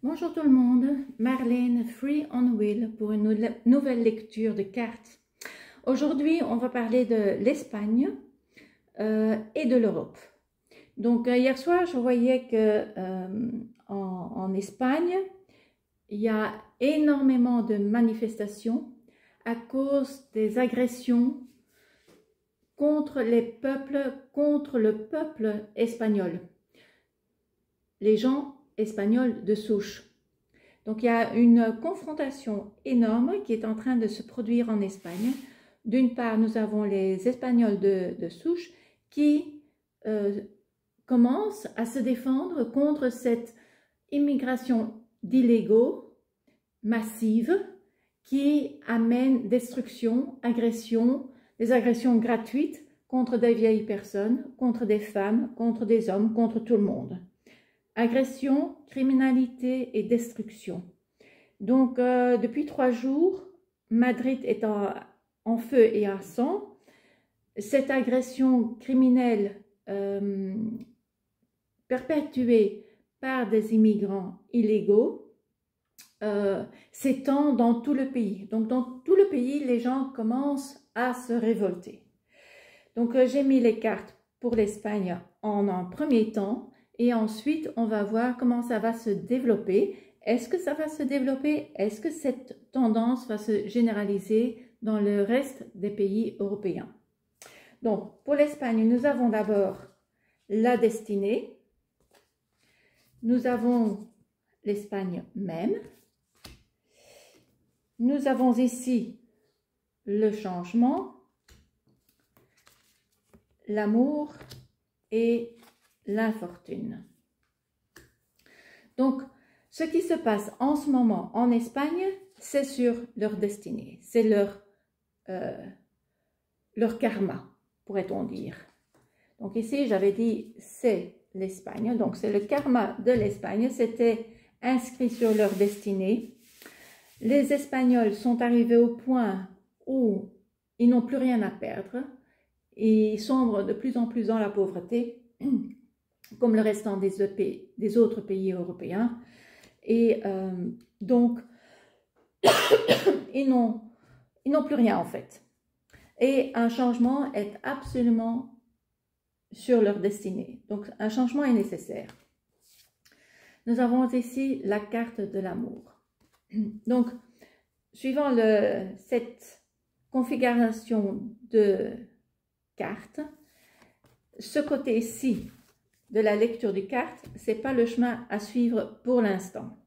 Bonjour tout le monde, Marlène Free on Wheel pour une nouvelle lecture de cartes. Aujourd'hui, on va parler de l'Espagne et de l'Europe. Donc hier soir, je voyais que en Espagne, il y a énormément de manifestations à cause des agressions contre le peuple espagnol. Les gens espagnols de souche. Donc il y a une confrontation énorme qui est en train de se produire en Espagne. D'une part, nous avons les Espagnols de souche qui commencent à se défendre contre cette immigration d'illégaux massive qui amène destruction, agression, des agressions gratuites contre des vieilles personnes, contre des femmes, contre des hommes, contre tout le monde. Agression, criminalité et destruction. Donc, depuis 3 jours, Madrid est en feu et à sang. Cette agression criminelle perpétuée par des immigrants illégaux s'étend dans tout le pays. Donc, dans tout le pays, les gens commencent à se révolter. Donc, j'ai mis les cartes pour l'Espagne en un premier temps. Et ensuite, on va voir comment ça va se développer. Est-ce que ça va se développer? Est-ce que cette tendance va se généraliser dans le reste des pays européens? Donc, pour l'Espagne, nous avons d'abord la destinée. Nous avons l'Espagne même. Nous avons ici le changement, l'amour et l'infortune. Donc, ce qui se passe en ce moment en Espagne, c'est sur leur destinée, c'est leur karma, pourrait-on dire. Donc ici, j'avais dit c'est l'Espagne, donc c'est le karma de l'Espagne, c'était inscrit sur leur destinée. Les Espagnols sont arrivés au point où ils n'ont plus rien à perdre, ils sombrent de plus en plus dans la pauvreté, comme le restant des autres pays européens. Et donc, ils n'ont plus rien en fait. Et un changement est absolument sur leur destinée. Donc, un changement est nécessaire. Nous avons ici la carte de l'amour. Donc, suivant cette configuration de cartes, ce côté-ci de la lecture des cartes, ce n'est pas le chemin à suivre pour l'instant.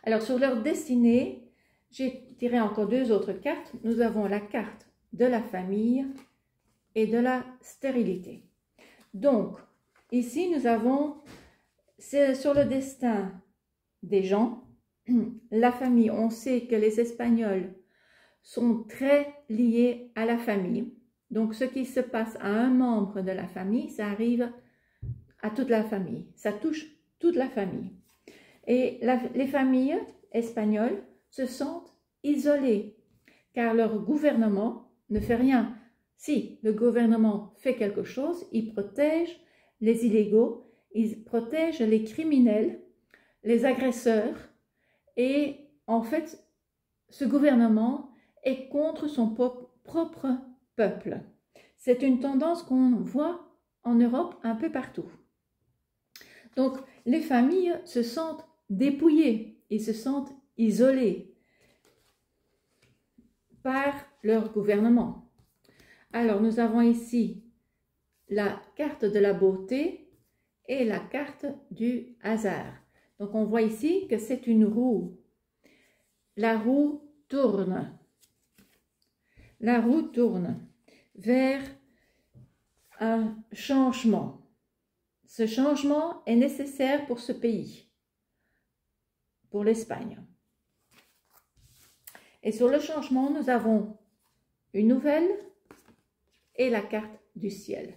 Alors, sur leur destinée, j'ai tiré encore 2 autres cartes. Nous avons la carte de la famille et de la stérilité. Donc, ici, nous avons, c'est sur le destin des gens. La famille, on sait que les Espagnols sont très liés à la famille. Donc, ce qui se passe à un membre de la famille, ça arrive à toute la famille. Ça touche toute la famille. Et les familles espagnoles se sentent isolées, car leur gouvernement ne fait rien. Si le gouvernement fait quelque chose, il protège les illégaux, il protège les criminels, les agresseurs. Et en fait, ce gouvernement est contre son propre peuple. C'est une tendance qu'on voit en Europe un peu partout. Donc, les familles se sentent dépouillées, ils se sentent isolés par leur gouvernement. Alors, nous avons ici la carte de la beauté et la carte du hasard. Donc, on voit ici que c'est une roue. La roue tourne. La roue tourne vers un changement. Ce changement est nécessaire pour ce pays, pour l'Espagne. Et sur le changement, nous avons une nouvelle et la carte du ciel.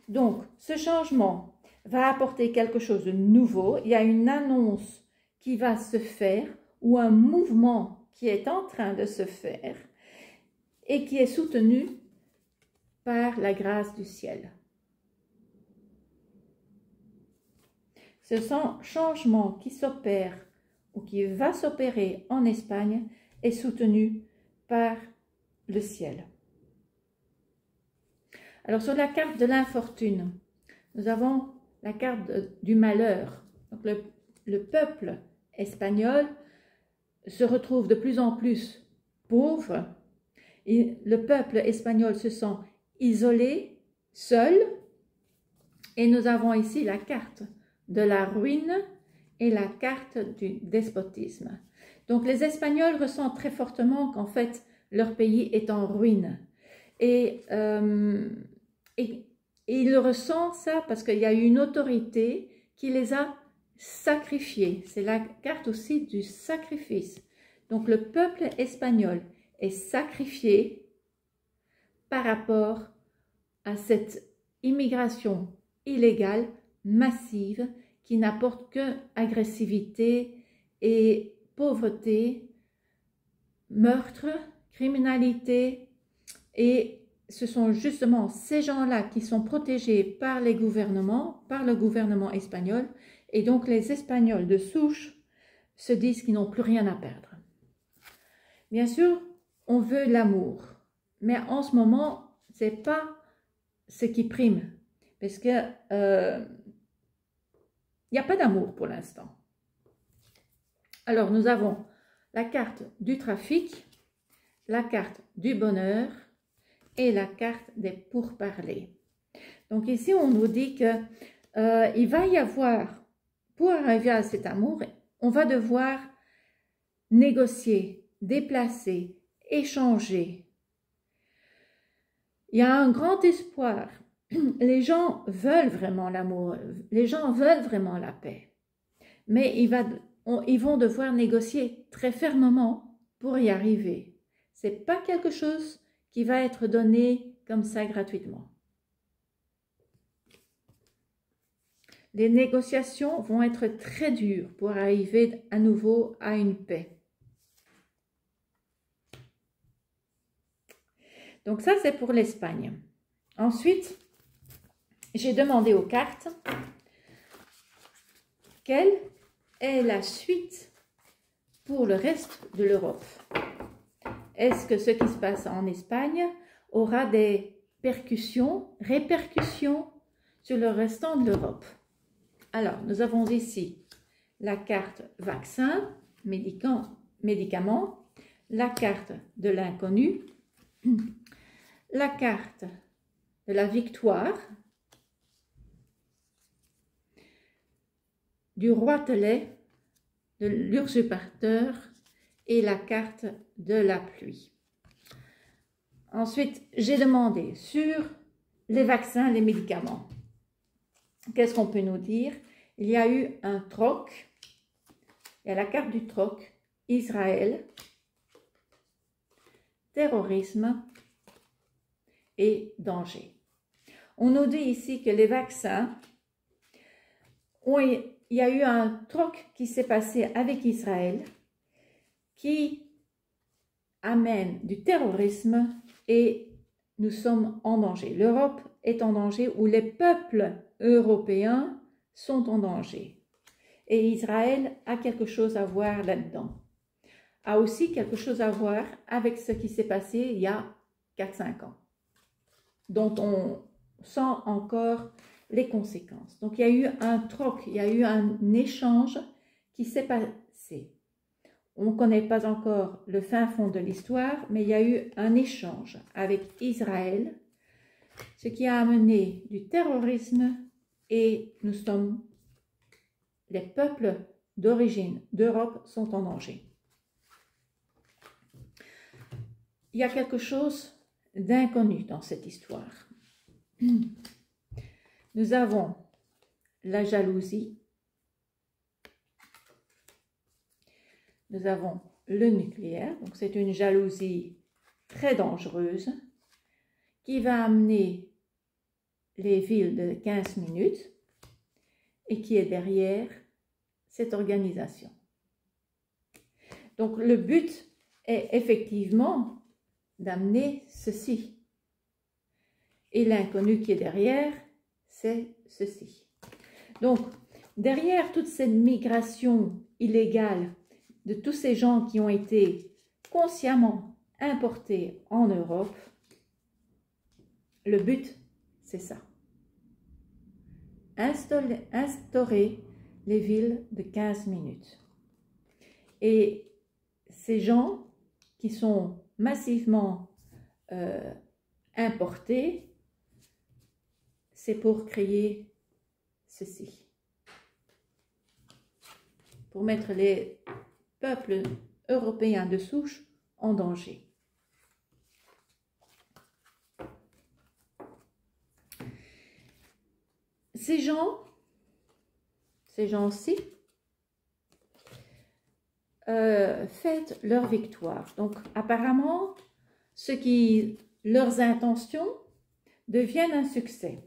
Donc, ce changement va apporter quelque chose de nouveau. Il y a une annonce qui va se faire ou un mouvement qui est en train de se faire et qui est soutenu par la grâce du ciel. Ce changement qui s'opère ou qui va s'opérer en Espagne est soutenu par le ciel. Alors sur la carte de l'infortune, nous avons la carte du malheur. Donc le peuple espagnol se retrouve de plus en plus pauvre. Et le peuple espagnol se sent isolé, seul. Et nous avons ici la carte de la ruine et la carte du despotisme. Donc les Espagnols ressentent très fortement qu'en fait leur pays est en ruine. Et ils ressentent ça parce qu'il y a eu une autorité qui les a sacrifiés. C'est la carte aussi du sacrifice. Donc le peuple espagnol est sacrifié par rapport à cette immigration illégale, massive, qui n'apporte que agressivité et pauvreté, meurtre, criminalité. Et ce sont justement ces gens-là qui sont protégés par les gouvernements, par le gouvernement espagnol. Et donc les Espagnols de souche se disent qu'ils n'ont plus rien à perdre. Bien sûr, on veut l'amour, mais en ce moment, ce n'est pas ce qui prime, parce que il n'y a pas d'amour pour l'instant. Alors, nous avons la carte du trafic, la carte du bonheur et la carte des pourparlers. Donc ici, on nous dit que il va y avoir, pour arriver à cet amour, on va devoir négocier, déplacer, échanger. Il y a un grand espoir. Les gens veulent vraiment l'amour, les gens veulent vraiment la paix. Mais ils vont devoir négocier très fermement pour y arriver. Ce n'est pas quelque chose qui va être donné comme ça gratuitement. Les négociations vont être très dures pour arriver à nouveau à une paix. Donc ça, c'est pour l'Espagne. Ensuite, j'ai demandé aux cartes quelle est la suite pour le reste de l'Europe. Est-ce que ce qui se passe en Espagne aura des répercussions sur le restant de l'Europe? Alors, nous avons ici la carte vaccin, médicaments, la carte de l'inconnu, la carte de la victoire, du roitelet, de l'usurpateur et la carte de la pluie. Ensuite, j'ai demandé sur les vaccins, les médicaments. Qu'est-ce qu'on peut nous dire? Il y a eu un troc. Il y a la carte du troc, Israël, terrorisme et danger. On nous dit ici que les vaccins, il y a eu un troc qui s'est passé avec Israël qui amène du terrorisme et nous sommes en danger. L'Europe est en danger ou les peuples européens sont en danger. Et Israël a quelque chose à voir là-dedans. A aussi quelque chose à voir avec ce qui s'est passé il y a 4-5 ans, dont on sent encore les conséquences. Donc, il y a eu un troc, il y a eu un échange qui s'est passé. On ne connaît pas encore le fin fond de l'histoire, mais il y a eu un échange avec Israël, ce qui a amené du terrorisme et les peuples d'origine d'Europe sont en danger. Il y a quelque chose d'inconnu dans cette histoire. Nous avons la jalousie, nous avons le nucléaire, donc c'est une jalousie très dangereuse qui va amener les villes de 15 minutes et qui est derrière cette organisation. Donc le but est effectivement d'amener ceci. Et l'inconnu qui est derrière, c'est ceci. Donc, derrière toute cette migration illégale de tous ces gens qui ont été consciemment importés en Europe, le but, c'est ça. Instaurer les villes de 15 minutes. Et ces gens qui sont massivement importés, c'est pour créer ceci. Pour mettre les peuples européens de souche en danger. Ces gens-ci, fêtent leur victoire. Donc, apparemment, leurs intentions deviennent un succès,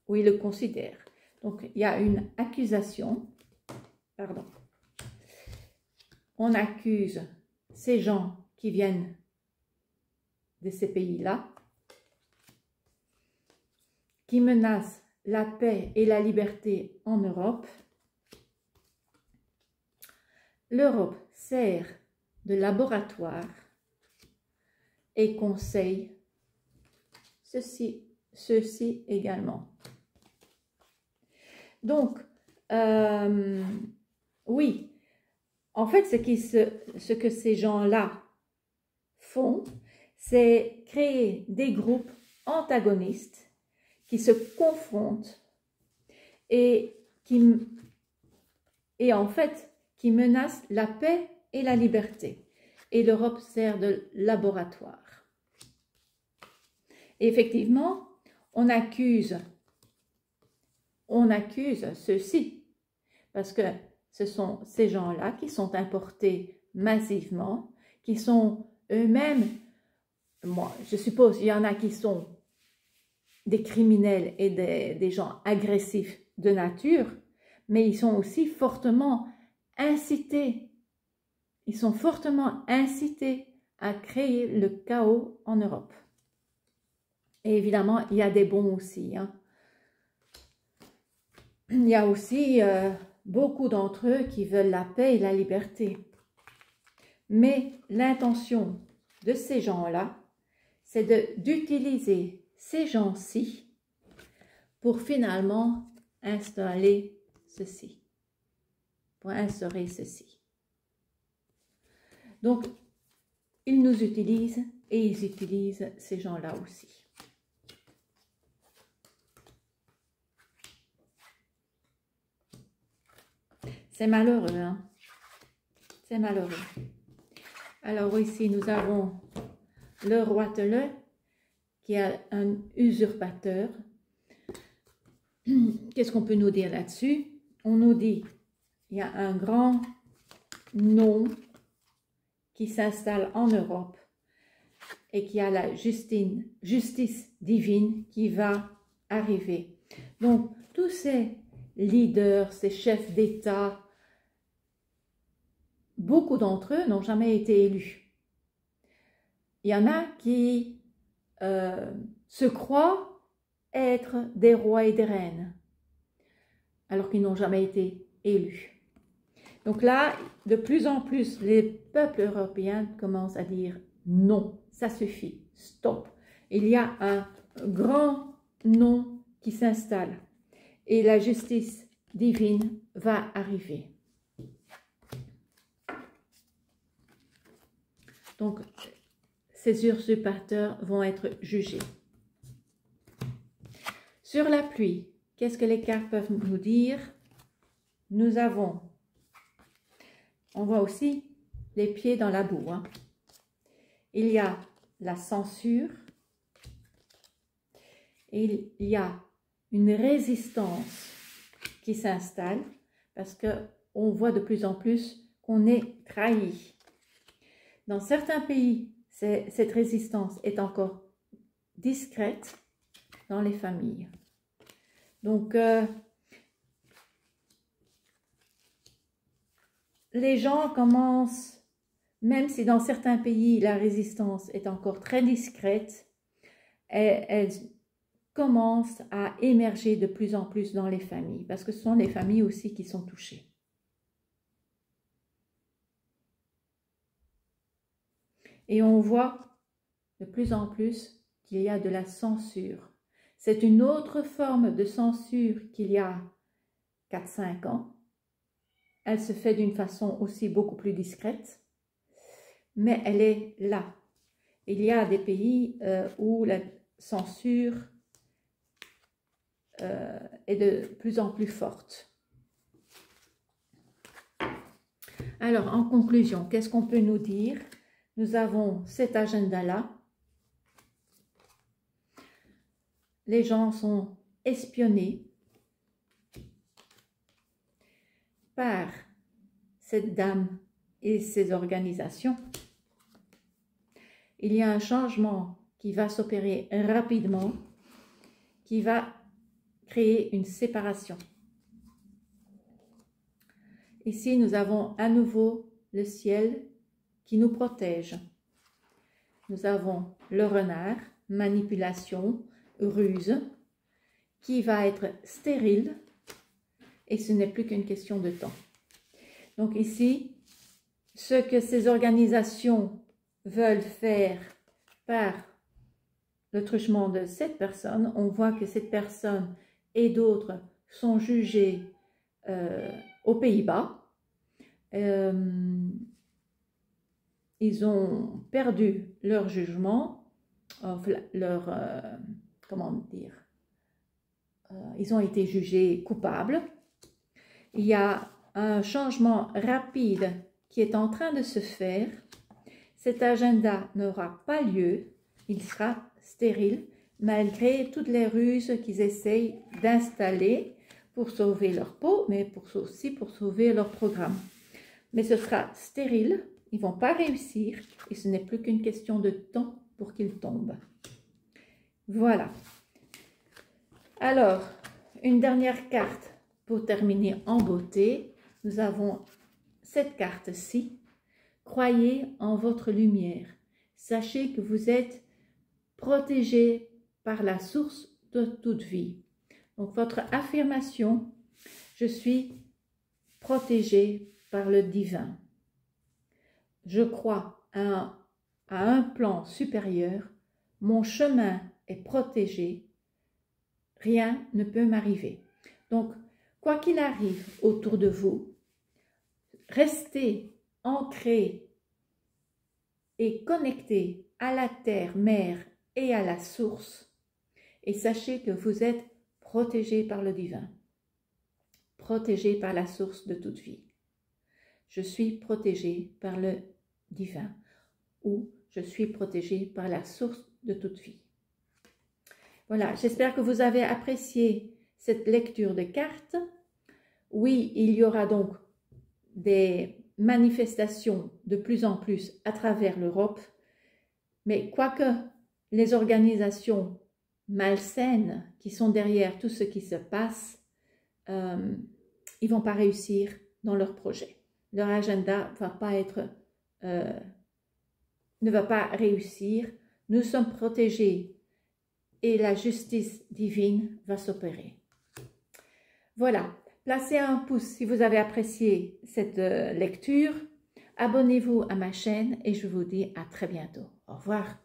ou ils le considèrent. Donc, il y a une accusation, pardon. On accuse ces gens qui viennent de ces pays-là, qui menacent la paix et la liberté en Europe. L'Europe sert de laboratoire et conseille ceci également. Donc, oui, en fait, ce que ces gens-là font, c'est créer des groupes antagonistes qui se confrontent et en fait, qui menacent la paix et la liberté. Et l'Europe sert de laboratoire. Et effectivement, on accuse ceux-ci, parce que ce sont ces gens-là qui sont importés massivement, qui sont eux-mêmes, moi, je suppose, il y en a qui sont des criminels et des gens agressifs de nature, mais ils sont aussi fortement incités. Ils sont fortement incités à créer le chaos en Europe. Et évidemment, il y a des bons aussi. Hein. Il y a aussi beaucoup d'entre eux qui veulent la paix et la liberté. Mais l'intention de ces gens-là, c'est d'utiliser ces gens-ci pour finalement instaurer ceci. Donc, ils nous utilisent et ils utilisent ces gens-là aussi. C'est malheureux, hein? C'est malheureux. Alors ici, nous avons le roi Tele, qui est un usurpateur. Qu'est-ce qu'on peut nous dire là-dessus? On nous dit, il y a un grand nom qui s'installe en Europe et qui a la justice divine qui va arriver. Donc, tous ces leaders, ces chefs d'État, beaucoup d'entre eux n'ont jamais été élus. Il y en a qui se croient être des rois et des reines, alors qu'ils n'ont jamais été élus. Donc là, de plus en plus, les peuples européens commencent à dire non, ça suffit, stop. Il y a un grand non qui s'installe et la justice divine va arriver. Donc, ces usurpateurs vont être jugés. Sur la pluie, qu'est-ce que les cartes peuvent nous dire? Nous avons, on voit aussi les pieds dans la boue. Hein. Il y a la censure, et il y a une résistance qui s'installe parce qu'on voit de plus en plus qu'on est trahi. Dans certains pays, cette résistance est encore discrète dans les familles. Donc, les gens commencent, même si dans certains pays la résistance est encore très discrète, elle commence à émerger de plus en plus dans les familles, parce que ce sont les familles aussi qui sont touchées. Et on voit de plus en plus qu'il y a de la censure. C'est une autre forme de censure qu'il y a 4-5 ans. Elle se fait d'une façon aussi beaucoup plus discrète, mais elle est là. Il y a des pays où la censure est de plus en plus forte. Alors, en conclusion, qu'est-ce qu'on peut nous dire? Nous avons cet agenda-là. Les gens sont espionnés par cette dame et ses organisations. Il y a un changement qui va s'opérer rapidement, qui va créer une séparation. Ici, nous avons à nouveau le ciel qui nous protège. Nous avons le renard, manipulation, ruse, qui va être stérile, et ce n'est plus qu'une question de temps. Donc ici, ce que ces organisations veulent faire par le truchement de cette personne, on voit que cette personne et d'autres sont jugés aux Pays-Bas. Ils ont perdu leur jugement, comment dire, ils ont été jugés coupables. Il y a un changement rapide qui est en train de se faire. Cet agenda n'aura pas lieu, il sera stérile, malgré toutes les ruses qu'ils essayent d'installer pour sauver leur peau, mais aussi pour sauver leur programme. Mais ce sera stérile, ils ne vont pas réussir, et ce n'est plus qu'une question de temps pour qu'ils tombent. Voilà. Alors, une dernière carte pour terminer en beauté. Nous avons cette carte-ci. Croyez en votre lumière. Sachez que vous êtes protégé par la source de toute vie. Donc, votre affirmation, je suis protégé par le divin. Je crois à un plan supérieur. Mon chemin est protégé. Rien ne peut m'arriver. Donc, quoi qu'il arrive autour de vous, restez ancré et connecté à la terre, mère et à la source, et sachez que vous êtes protégé par le divin, protégé par la source de toute vie. Je suis protégé par le divin, ou je suis protégé par la source de toute vie. Voilà, j'espère que vous avez apprécié cette lecture de cartes. Oui, il y aura donc des manifestations de plus en plus à travers l'Europe, mais quoique les organisations malsaines qui sont derrière tout ce qui se passe, ils ne vont pas réussir dans leur projet. Leur agenda ne va pas réussir. Nous sommes protégés et la justice divine va s'opérer. Voilà. Placez un pouce si vous avez apprécié cette lecture. Abonnez-vous à ma chaîne et je vous dis à très bientôt. Au revoir.